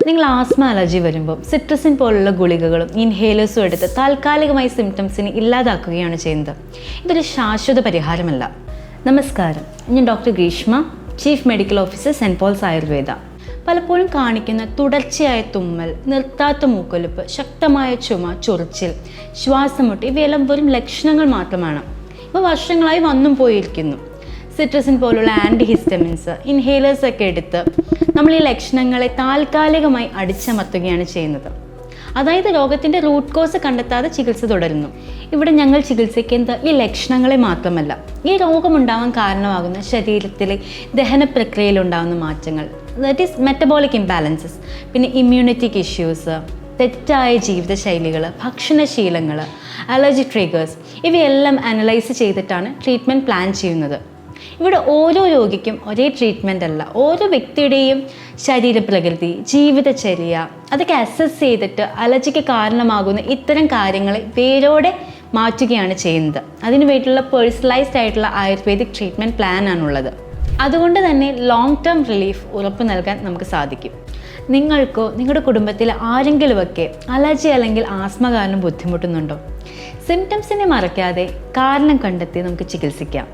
നിങ്ങൾ asthma allergy വരുമ്പോൾ cetirizine പോലുള്ള ഗുളികകളും ഇൻഹേലേഴ്സും എടുത്ത് താൽക്കാലികമായി സിംറ്റംസിനെ ഇല്ലാതാക്കുകയാണ് ചെയ്യുന്നത്. ഇതൊരു ശാശ്വത പരിഹാരമല്ല. നമസ്കാരം, ഞാൻ doctor Greeshma, chief medical officer saint Paul's Ayurveda. പലപ്പോഴും കാണിക്കുന്ന തുടർച്ചയായ തുമ്മൽ, നിർത്താത്ത മൂക്കൊലിപ്പ്, ശക്തമായ ചുമ, ചൊറിച്ചിൽ, ശ്വാസമുട്ട് ഇവയെല്ലാം വെറും ലക്ഷണങ്ങൾ മാത്രമാണ്. ഇവ വർഷങ്ങളായി വന്നും പോയിരിക്കുന്നു. സിട്രസിൻ പോലുള്ള ആൻറ്റിഹിസ്റ്റമിൻസ്, ഇൻഹേലേഴ്സ് ഒക്കെ എടുത്ത് നമ്മൾ ഈ ലക്ഷണങ്ങളെ താൽക്കാലികമായി അടിച്ചമർത്തുകയാണ് ചെയ്യുന്നത്. അതായത് രോഗത്തിൻ്റെ റൂട്ട് കോസ് കണ്ടെത്താതെ ചികിത്സ തുടരുന്നു. ഇവിടെ ഞങ്ങൾ ചികിത്സിക്കുന്നത് ഈ ലക്ഷണങ്ങളെ മാത്രമല്ല, ഈ രോഗമുണ്ടാവാൻ കാരണമാകുന്ന ശരീരത്തിലെ ദഹന പ്രക്രിയയിലുണ്ടാകുന്ന മാറ്റങ്ങൾ, ദാറ്റ് ഈസ് മെറ്റബോളിക് ഇംബാലൻസസ്, പിന്നെ ഇമ്മ്യൂണിറ്റിക് ഇഷ്യൂസ്, തെറ്റായ ജീവിതശൈലികൾ, ഭക്ഷണശീലങ്ങൾ, അലർജി ട്രിഗേഴ്സ് ഇവയെല്ലാം അനലൈസ് ചെയ്തിട്ടാണ് ട്രീറ്റ്മെൻറ്റ് പ്ലാൻ ചെയ്യുന്നത്. ഇവിടെ ഓരോ രോഗിക്കും ഒരേ ട്രീറ്റ്മെൻ്റ് അല്ല. ഓരോ വ്യക്തിയുടെയും ശരീരപ്രകൃതി, ജീവിതചര്യ അതൊക്കെ അസസ് ചെയ്തിട്ട് അലർജിക്ക് കാരണമാകുന്ന ഇത്തരം കാര്യങ്ങളെ വേരോടെ മാറ്റുകയാണ് ചെയ്യുന്നത്. അതിനു വേണ്ടിയിട്ടുള്ള പേഴ്സണലൈസ്ഡ് ആയിട്ടുള്ള ആയുർവേദിക് ട്രീറ്റ്മെൻറ്റ് പ്ലാൻ ആണുള്ളത്. അതുകൊണ്ട് തന്നെ ലോങ് ടേം റിലീഫ് ഉറപ്പ് നൽകാൻ നമുക്ക് സാധിക്കും. നിങ്ങൾക്കോ നിങ്ങളുടെ കുടുംബത്തിലെ ആരെങ്കിലുമൊക്കെ അലർജി അല്ലെങ്കിൽ ആസ്മ കാരണം ബുദ്ധിമുട്ടുന്നുണ്ടോ? സിംറ്റംസിനെ മറക്കാതെ കാരണം കണ്ടെത്തി നമുക്ക് ചികിത്സിക്കാം.